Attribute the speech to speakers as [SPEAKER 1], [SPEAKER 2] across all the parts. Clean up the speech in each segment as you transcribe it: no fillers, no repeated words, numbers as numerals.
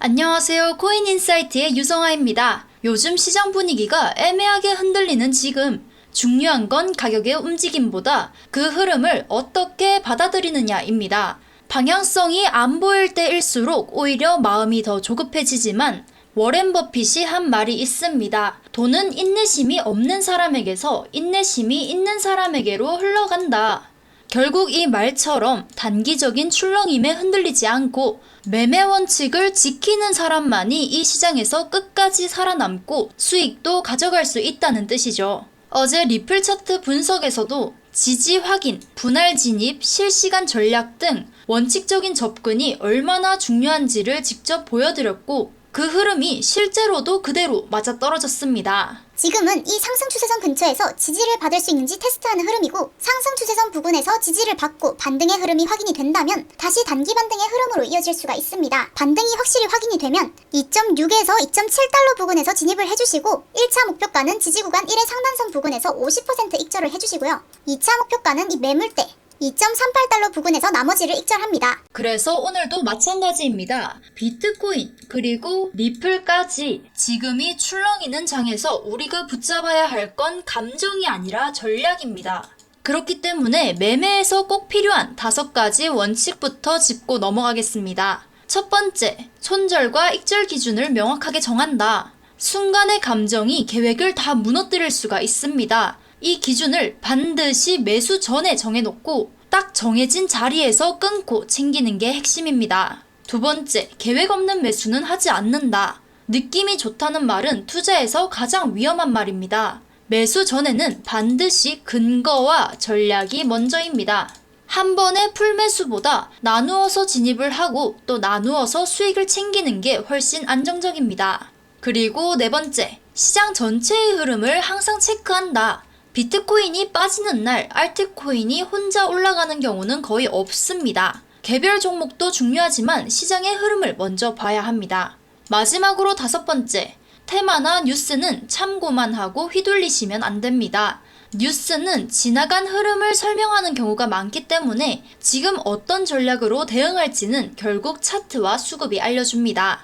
[SPEAKER 1] 안녕하세요. 코인인사이트의 유성아입니다. 요즘 시장 분위기가 애매하게 흔들리는 지금 중요한 건 가격의 움직임보다 그 흐름을 어떻게 받아들이느냐입니다. 방향성이 안 보일 때일수록 오히려 마음이 더 조급해지지만 워렌 버핏이 한 말이 있습니다. 돈은 인내심이 없는 사람에게서 인내심이 있는 사람에게로 흘러간다. 결국 이 말처럼 단기적인 출렁임에 흔들리지 않고 매매 원칙을 지키는 사람만이 이 시장에서 끝까지 살아남고 수익도 가져갈 수 있다는 뜻이죠. 어제 리플 차트 분석에서도 지지 확인, 분할 진입, 실시간 전략 등 원칙적인 접근이 얼마나 중요한지를 직접 보여드렸고 그 흐름이 실제로도 그대로 맞아떨어졌습니다.
[SPEAKER 2] 지금은 이 상승 추세선 근처에서 지지를 받을 수 있는지 테스트하는 흐름이고, 상승 추세선 부근에서 지지를 받고 반등의 흐름이 확인이 된다면 다시 단기 반등의 흐름으로 이어질 수가 있습니다. 반등이 확실히 확인이 되면 2.6에서 2.7달러 부근에서 진입을 해주시고, 1차 목표가는 지지 구간 1의 상단선 부근에서 50% 익절을 해주시고요. 2차 목표가는 이 매물대 2.38달러 부근에서 나머지를 익절합니다.
[SPEAKER 1] 그래서 오늘도 마찬가지입니다. 비트코인 그리고 리플까지 지금이 출렁이는 장에서 우리가 붙잡아야 할 건 감정이 아니라 전략입니다. 그렇기 때문에 매매에서 꼭 필요한 5가지 원칙부터 짚고 넘어가겠습니다. 첫 번째, 손절과 익절 기준을 명확하게 정한다. 순간의 감정이 계획을 다 무너뜨릴 수가 있습니다. 이 기준을 반드시 매수 전에 정해놓고 딱 정해진 자리에서 끊고 챙기는 게 핵심입니다. 두 번째, 계획 없는 매수는 하지 않는다. 느낌이 좋다는 말은 투자에서 가장 위험한 말입니다. 매수 전에는 반드시 근거와 전략이 먼저입니다. 한 번의 풀매수보다 나누어서 진입을 하고 또 나누어서 수익을 챙기는 게 훨씬 안정적입니다. 그리고 네 번째, 시장 전체의 흐름을 항상 체크한다. 비트코인이 빠지는 날 알트코인이 혼자 올라가는 경우는 거의 없습니다. 개별 종목도 중요하지만 시장의 흐름을 먼저 봐야 합니다. 마지막으로 5번째, 테마나 뉴스는 참고만 하고 휘둘리시면 안 됩니다. 뉴스는 지나간 흐름을 설명하는 경우가 많기 때문에 지금 어떤 전략으로 대응할지는 결국 차트와 수급이 알려줍니다.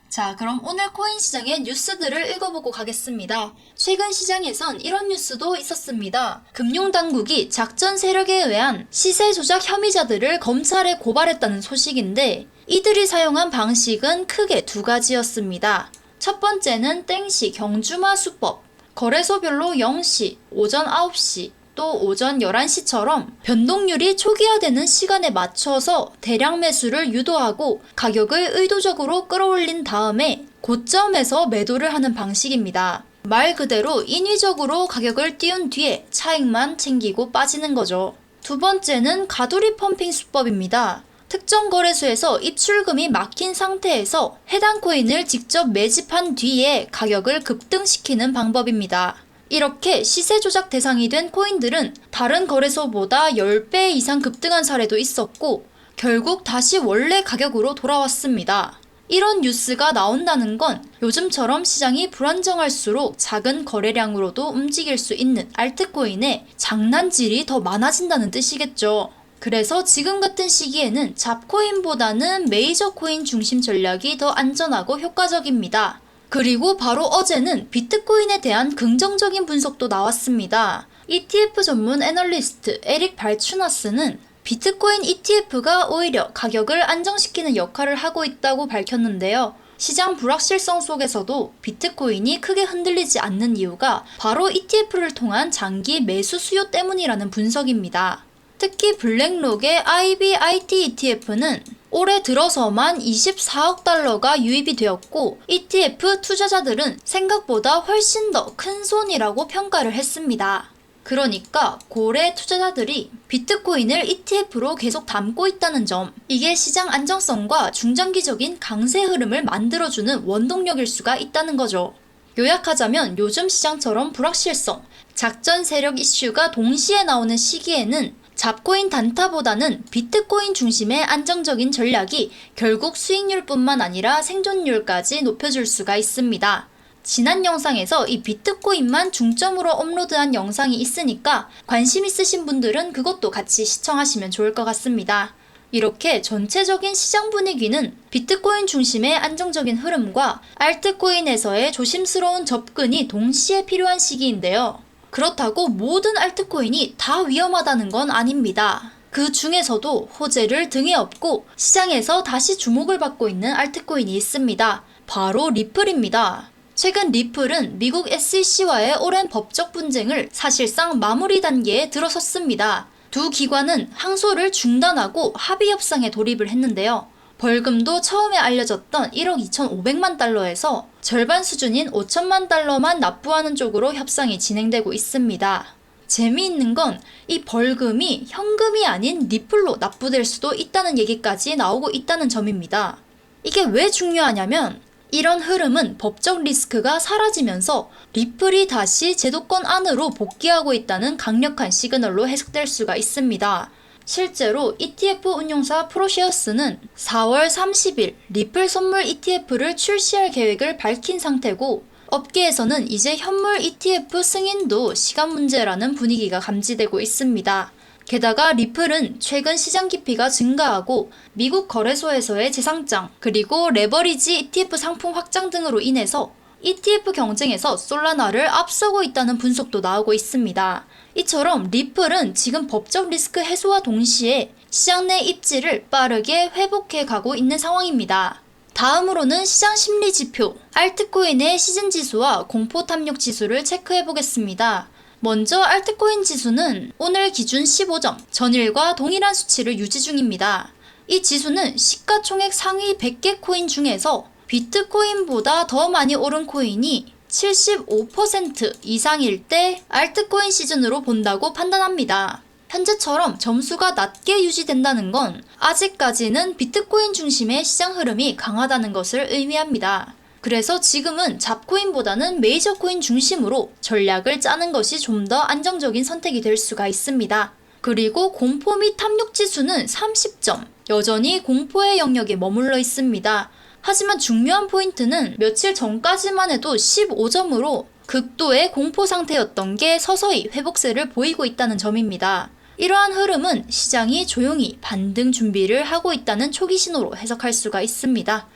[SPEAKER 1] 자, 그럼 오늘 코인 시장의 뉴스들을 읽어보고 가겠습니다. 최근 시장에선 이런 뉴스도 있었습니다. 금융당국이 작전 세력에 의한 시세 조작 혐의자들을 검찰에 고발했다는 소식인데 이들이 사용한 방식은 크게 2가지였습니다. 첫 번째는 땡시 경주마 수법. 거래소별로 0시, 오전 9시, 또 오전 11시처럼 변동률이 초기화되는 시간에 맞춰서 대량 매수를 유도하고 가격을 의도적으로 끌어올린 다음에 고점에서 매도를 하는 방식입니다. 말 그대로 인위적으로 가격을 띄운 뒤에 차익만 챙기고 빠지는 거죠. 두 번째는 가두리 펌핑 수법입니다. 특정 거래소에서 입출금이 막힌 상태에서 해당 코인을 직접 매집한 뒤에 가격을 급등시키는 방법입니다. 이렇게 시세 조작 대상이 된 코인들은 다른 거래소보다 10배 이상 급등한 사례도 있었고 결국 다시 원래 가격으로 돌아왔습니다. 이런 뉴스가 나온다는 건 요즘처럼 시장이 불안정할수록 작은 거래량으로도 움직일 수 있는 알트코인의 장난질이 더 많아진다는 뜻이겠죠. 그래서 지금 같은 시기에는 잡코인보다는 메이저 코인 중심 전략이 더 안전하고 효과적입니다. 그리고 바로 어제는 비트코인에 대한 긍정적인 분석도 나왔습니다. ETF 전문 애널리스트 에릭 발추나스는 비트코인 ETF가 오히려 가격을 안정시키는 역할을 하고 있다고 밝혔는데요. 시장 불확실성 속에서도 비트코인이 크게 흔들리지 않는 이유가 바로 ETF를 통한 장기 매수 수요 때문이라는 분석입니다. 특히 블랙록의 IBIT ETF는 올해 들어서만 24억 달러가 유입이 되었고 ETF 투자자들은 생각보다 훨씬 더 큰 손이라고 평가를 했습니다. 그러니까 고래 투자자들이 비트코인을 ETF로 계속 담고 있다는 점, 이게 시장 안정성과 중장기적인 강세 흐름을 만들어주는 원동력일 수가 있다는 거죠. 요약하자면 요즘 시장처럼 불확실성, 작전 세력 이슈가 동시에 나오는 시기에는 잡코인 단타보다는 비트코인 중심의 안정적인 전략이 결국 수익률뿐만 아니라 생존율까지 높여줄 수가 있습니다. 지난 영상에서 이 비트코인만 중점으로 업로드한 영상이 있으니까 관심 있으신 분들은 그것도 같이 시청하시면 좋을 것 같습니다. 이렇게 전체적인 시장 분위기는 비트코인 중심의 안정적인 흐름과 알트코인에서의 조심스러운 접근이 동시에 필요한 시기인데요. 그렇다고 모든 알트코인이 다 위험하다는 건 아닙니다. 그 중에서도 호재를 등에 업고 시장에서 다시 주목을 받고 있는 알트코인이 있습니다. 바로 리플입니다. 최근 리플은 미국 SEC와의 오랜 법적 분쟁을 사실상 마무리 단계에 들어섰습니다. 두 기관은 항소를 중단하고 합의 협상에 돌입을 했는데요. 벌금도 처음에 알려졌던 1억 2,500만 달러에서 절반 수준인 5천만 달러만 납부하는 쪽으로 협상이 진행되고 있습니다. 재미있는 건 이 벌금이 현금이 아닌 리플로 납부될 수도 있다는 얘기까지 나오고 있다는 점입니다. 이게 왜 중요하냐면 이런 흐름은 법적 리스크가 사라지면서 리플이 다시 제도권 안으로 복귀하고 있다는 강력한 시그널로 해석될 수가 있습니다. 실제로 ETF 운용사 프로시어스는 4월 30일 리플 선물 ETF를 출시할 계획을 밝힌 상태고 업계에서는 이제 현물 ETF 승인도 시간 문제라는 분위기가 감지되고 있습니다. 게다가 리플은 최근 시장 깊이가 증가하고 미국 거래소에서의 재상장 그리고 레버리지 ETF 상품 확장 등으로 인해서 ETF 경쟁에서 솔라나를 앞서고 있다는 분석도 나오고 있습니다. 이처럼 리플은 지금 법적 리스크 해소와 동시에 시장 내 입지를 빠르게 회복해 가고 있는 상황입니다. 다음으로는 시장 심리 지표, 알트코인의 시즌 지수와 공포 탐욕 지수를 체크해 보겠습니다. 먼저 알트코인 지수는 오늘 기준 15점, 전일과 동일한 수치를 유지 중입니다. 이 지수는 시가총액 상위 100개 코인 중에서 비트코인보다 더 많이 오른 코인이 75% 이상일 때 알트코인 시즌으로 본다고 판단합니다. 현재처럼 점수가 낮게 유지된다는 건 아직까지는 비트코인 중심의 시장 흐름이 강하다는 것을 의미합니다. 그래서 지금은 잡코인보다는 메이저 코인 중심으로 전략을 짜는 것이 좀 더 안정적인 선택이 될 수가 있습니다. 그리고 공포 및 탐욕 지수는 30점, 여전히 공포의 영역에 머물러 있습니다. 하지만 중요한 포인트는 며칠 전까지만 해도 15점으로 극도의 공포 상태였던 게 서서히 회복세를 보이고 있다는 점입니다. 이러한 흐름은 시장이 조용히 반등 준비를 하고 있다는 초기 신호로 해석할 수가 있습니다.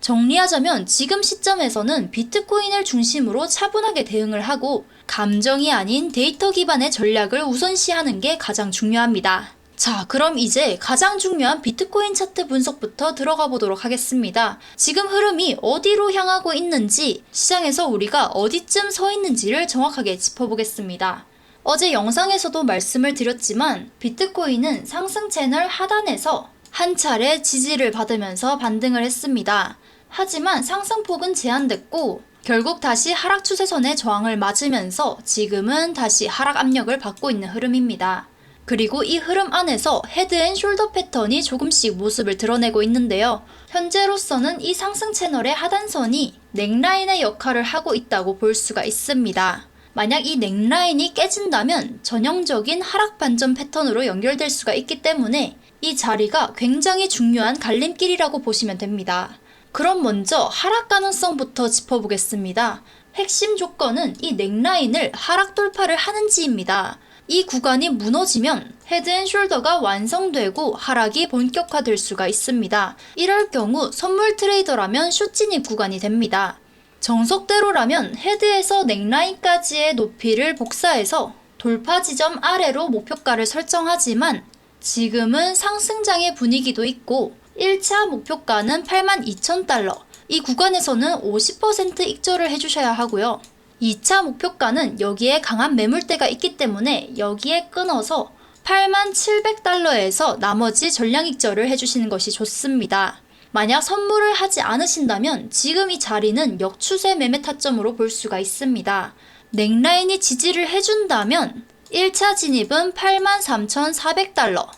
[SPEAKER 1] 정리하자면 지금 시점에서는 비트코인을 중심으로 차분하게 대응을 하고 감정이 아닌 데이터 기반의 전략을 우선시하는 게 가장 중요합니다. 자, 그럼 이제 가장 중요한 비트코인 차트 분석부터 들어가 보도록 하겠습니다. 지금 흐름이 어디로 향하고 있는지, 시장에서 우리가 어디쯤 서 있는지를 정확하게 짚어보겠습니다. 어제 영상에서도 말씀을 드렸지만 비트코인은 상승 채널 하단에서 한 차례 지지를 받으면서 반등을 했습니다. 하지만 상승폭은 제한됐고 결국 다시 하락 추세선의 저항을 맞으면서 지금은 다시 하락 압력을 받고 있는 흐름입니다. 그리고 이 흐름 안에서 헤드앤숄더 패턴이 조금씩 모습을 드러내고 있는데요. 현재로서는 이 상승 채널의 하단선이 넥라인의 역할을 하고 있다고 볼 수가 있습니다. 만약 이 넥라인이 깨진다면 전형적인 하락 반전 패턴으로 연결될 수가 있기 때문에 이 자리가 굉장히 중요한 갈림길이라고 보시면 됩니다. 그럼 먼저 하락 가능성부터 짚어보겠습니다. 핵심 조건은 이 넥라인을 하락 돌파를 하는지입니다. 이 구간이 무너지면 헤드앤숄더가 완성되고 하락이 본격화될 수가 있습니다. 이럴 경우 선물 트레이더라면 숏 진입 구간이 됩니다. 정석대로라면 헤드에서 넥라인까지의 높이를 복사해서 돌파 지점 아래로 목표가를 설정하지만 지금은 상승장의 분위기도 있고 1차 목표가는 82,000달러, 이 구간에서는 50% 익절을 해주셔야 하고요. 2차 목표가는 여기에 강한 매물대가 있기 때문에 여기에 끊어서 87,000달러에서 나머지 전량 익절을 해주시는 것이 좋습니다. 만약 선물을 하지 않으신다면 지금 이 자리는 역추세 매매 타점으로 볼 수가 있습니다. 넥라인이 지지를 해준다면 1차 진입은 83,400달러.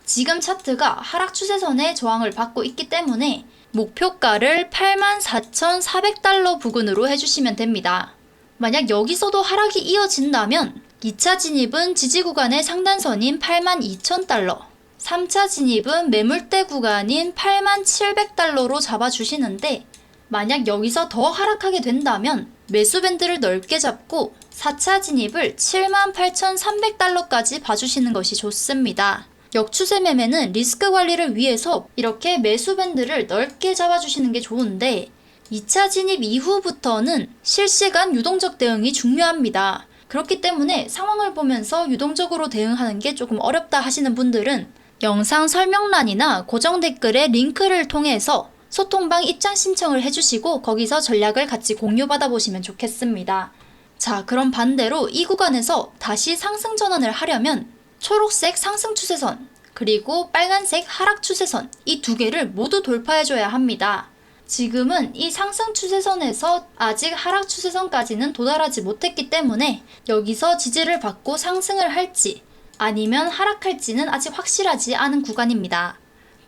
[SPEAKER 1] 지금 차트가 하락 추세선의 저항을 받고 있기 때문에 목표가를 84,400달러 부근으로 해주시면 됩니다. 만약 여기서도 하락이 이어진다면 2차 진입은 지지 구간의 상단선인 82,000달러, 3차 진입은 매물대 구간인 87,000달러로 잡아주시는데 만약 여기서 더 하락하게 된다면 매수 밴드를 넓게 잡고 4차 진입을 78,300달러까지 봐주시는 것이 좋습니다. 역추세 매매는 리스크 관리를 위해서 이렇게 매수 밴드를 넓게 잡아주시는 게 좋은데 2차 진입 이후부터는 실시간 유동적 대응이 중요합니다. 그렇기 때문에 상황을 보면서 유동적으로 대응하는 게 조금 어렵다 하시는 분들은 영상 설명란이나 고정 댓글에 링크를 통해서 소통방 입장 신청을 해주시고 거기서 전략을 같이 공유받아 보시면 좋겠습니다. 자, 그럼 반대로 이 구간에서 다시 상승 전환을 하려면 초록색 상승 추세선 그리고 빨간색 하락 추세선 이 두 개를 모두 돌파해줘야 합니다. 지금은 이 상승 추세선에서 아직 하락 추세선까지는 도달하지 못했기 때문에 여기서 지지를 받고 상승을 할지 아니면 하락할지는 아직 확실하지 않은 구간입니다.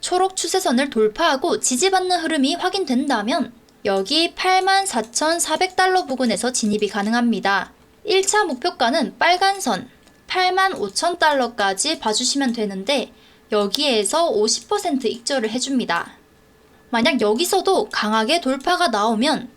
[SPEAKER 1] 초록 추세선을 돌파하고 지지받는 흐름이 확인된다면 여기 84,400달러 부근에서 진입이 가능합니다. 1차 목표가는 빨간 선 85,000달러까지 봐주시면 되는데 여기에서 50% 익절을 해줍니다. 만약 여기서도 강하게 돌파가 나오면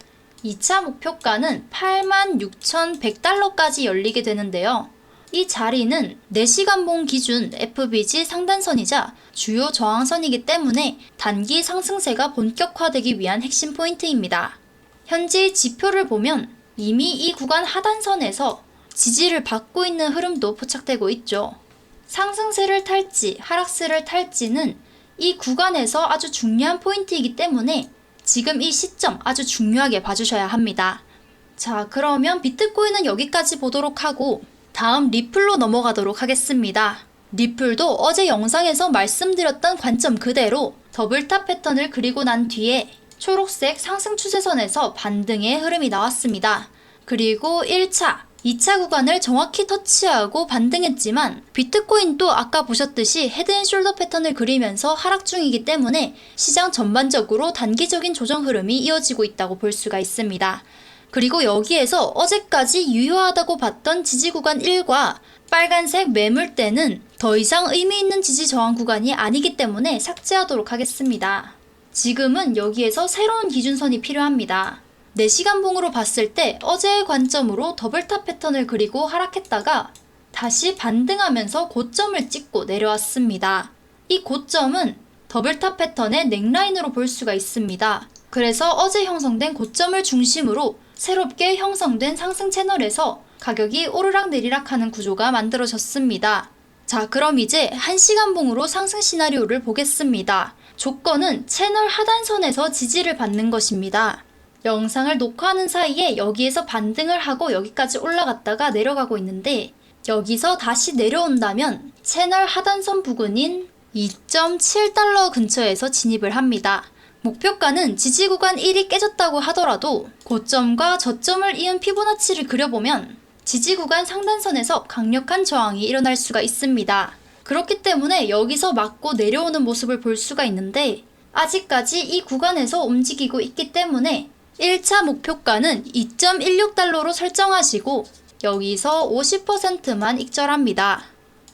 [SPEAKER 1] 2차 목표가는 86,100달러까지 열리게 되는데요. 이 자리는 4시간봉 기준 FBG 상단선이자 주요 저항선이기 때문에 단기 상승세가 본격화되기 위한 핵심 포인트입니다. 현재 지표를 보면 이미 이 구간 하단선에서 지지를 받고 있는 흐름도 포착되고 있죠. 상승세를 탈지 하락세를 탈지는 이 구간에서 아주 중요한 포인트이기 때문에 지금 이 시점 아주 중요하게 봐주셔야 합니다. 자, 그러면 비트코인은 여기까지 보도록 하고 다음 리플로 넘어가도록 하겠습니다. 리플도 어제 영상에서 말씀드렸던 관점 그대로 더블탑 패턴을 그리고 난 뒤에 초록색 상승 추세선에서 반등의 흐름이 나왔습니다. 그리고 1차, 2차 구간을 정확히 터치하고 반등했지만 비트코인도 아까 보셨듯이 헤드앤숄더 패턴을 그리면서 하락 중이기 때문에 시장 전반적으로 단기적인 조정 흐름이 이어지고 있다고 볼 수가 있습니다. 그리고 여기에서 어제까지 유효하다고 봤던 지지 구간 1과 빨간색 매물대는 더 이상 의미 있는 지지 저항 구간이 아니기 때문에 삭제하도록 하겠습니다. 지금은 여기에서 새로운 기준선이 필요합니다. 4시간 봉으로 봤을 때 어제의 관점으로 더블탑 패턴을 그리고 하락했다가 다시 반등하면서 고점을 찍고 내려왔습니다. 이 고점은 더블탑 패턴의 넥라인으로 볼 수가 있습니다. 그래서 어제 형성된 고점을 중심으로 새롭게 형성된 상승 채널에서 가격이 오르락 내리락 하는 구조가 만들어졌습니다. 자, 그럼 이제 1시간 봉으로 상승 시나리오를 보겠습니다. 조건은 채널 하단선에서 지지를 받는 것입니다. 영상을 녹화하는 사이에 여기에서 반등을 하고 여기까지 올라갔다가 내려가고 있는데 여기서 다시 내려온다면 채널 하단선 부근인 2.7달러 근처에서 진입을 합니다. 목표가는 지지 구간 1이 깨졌다고 하더라도 고점과 저점을 이은 피보나치를 그려보면 지지 구간 상단선에서 강력한 저항이 일어날 수가 있습니다. 그렇기 때문에 여기서 맞고 내려오는 모습을 볼 수가 있는데 아직까지 이 구간에서 움직이고 있기 때문에 1차 목표가는 2.16달러로 설정하시고 여기서 50%만 익절합니다.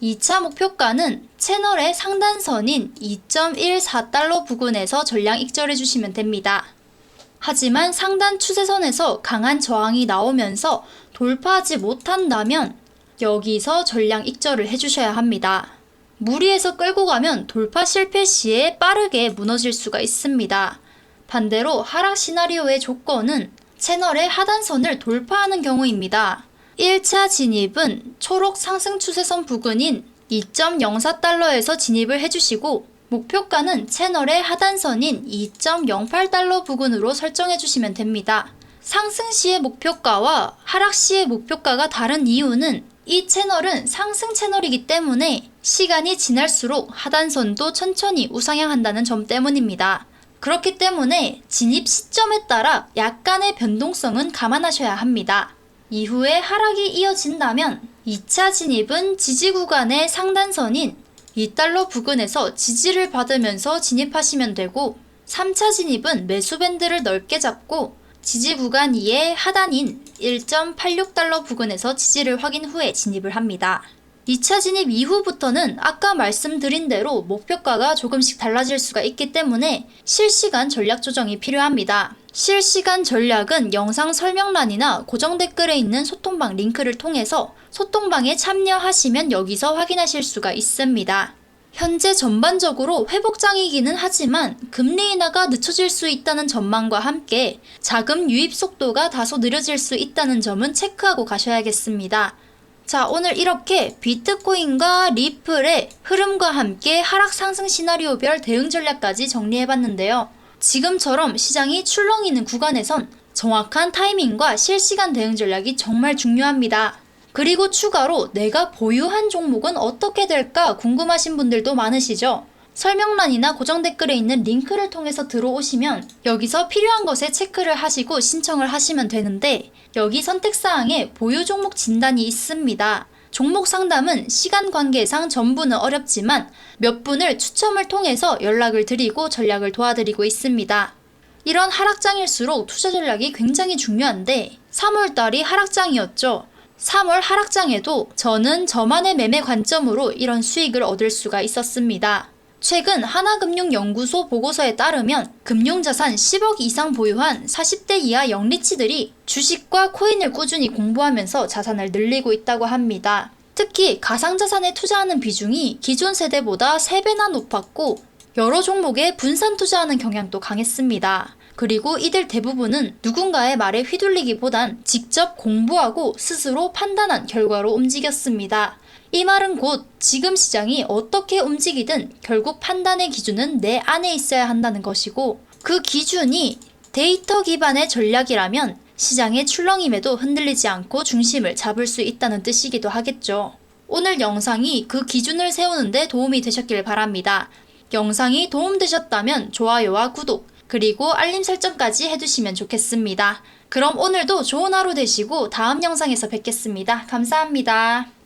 [SPEAKER 1] 2차 목표가는 채널의 상단선인 2.14달러 부근에서 전량 익절해 주시면 됩니다. 하지만 상단 추세선에서 강한 저항이 나오면서 돌파하지 못한다면 여기서 전량 익절을 해주셔야 합니다. 무리해서 끌고 가면 돌파 실패 시에 빠르게 무너질 수가 있습니다. 반대로 하락 시나리오의 조건은 채널의 하단선을 돌파하는 경우입니다. 1차 진입은 초록 상승 추세선 부근인 2.04달러에서 진입을 해주시고 목표가는 채널의 하단선인 2.08달러 부근으로 설정해주시면 됩니다. 상승 시의 목표가와 하락 시의 목표가가 다른 이유는 이 채널은 상승 채널이기 때문에 시간이 지날수록 하단선도 천천히 우상향한다는 점 때문입니다. 그렇기 때문에 진입 시점에 따라 약간의 변동성은 감안하셔야 합니다. 이후에 하락이 이어진다면 2차 진입은 지지 구간의 상단선인 2달러 부근에서 지지를 받으면서 진입하시면 되고 3차 진입은 매수 밴드를 넓게 잡고 지지 구간 2의 하단인 1.86달러 부근에서 지지를 확인 후에 진입을 합니다. 2차 진입 이후부터는 아까 말씀드린 대로 목표가가 조금씩 달라질 수가 있기 때문에 실시간 전략 조정이 필요합니다. 실시간 전략은 영상 설명란이나 고정 댓글에 있는 소통방 링크를 통해서 소통방에 참여하시면 여기서 확인하실 수가 있습니다. 현재 전반적으로 회복장이기는 하지만 금리 인하가 늦춰질 수 있다는 전망과 함께 자금 유입 속도가 다소 느려질 수 있다는 점은 체크하고 가셔야겠습니다. 자, 오늘 이렇게 비트코인과 리플의 흐름과 함께 하락 상승 시나리오별 대응 전략까지 정리해봤는데요. 지금처럼 시장이 출렁이는 구간에선 정확한 타이밍과 실시간 대응 전략이 정말 중요합니다. 그리고 추가로 내가 보유한 종목은 어떻게 될까 궁금하신 분들도 많으시죠? 설명란이나 고정 댓글에 있는 링크를 통해서 들어오시면 여기서 필요한 것에 체크를 하시고 신청을 하시면 되는데 여기 선택사항에 보유 종목 진단이 있습니다. 종목 상담은 시간 관계상 전부는 어렵지만 몇 분을 추첨을 통해서 연락을 드리고 전략을 도와드리고 있습니다. 이런 하락장일수록 투자 전략이 굉장히 중요한데 3월달이 하락장이었죠. 3월 하락장에도 저는 저만의 매매 관점으로 이런 수익을 얻을 수가 있었습니다. 최근 하나금융연구소 보고서에 따르면 금융자산 10억 이상 보유한 40대 이하 영리치들이 주식과 코인을 꾸준히 공부하면서 자산을 늘리고 있다고 합니다. 특히 가상자산에 투자하는 비중이 기존 세대보다 3배나 높았고 여러 종목에 분산 투자하는 경향도 강했습니다. 그리고 이들 대부분은 누군가의 말에 휘둘리기보단 직접 공부하고 스스로 판단한 결과로 움직였습니다. 이 말은 곧 지금 시장이 어떻게 움직이든 결국 판단의 기준은 내 안에 있어야 한다는 것이고 그 기준이 데이터 기반의 전략이라면 시장의 출렁임에도 흔들리지 않고 중심을 잡을 수 있다는 뜻이기도 하겠죠. 오늘 영상이 그 기준을 세우는데 도움이 되셨길 바랍니다. 영상이 도움되셨다면 좋아요와 구독 그리고 알림 설정까지 해두시면 좋겠습니다. 그럼 오늘도 좋은 하루 되시고 다음 영상에서 뵙겠습니다. 감사합니다.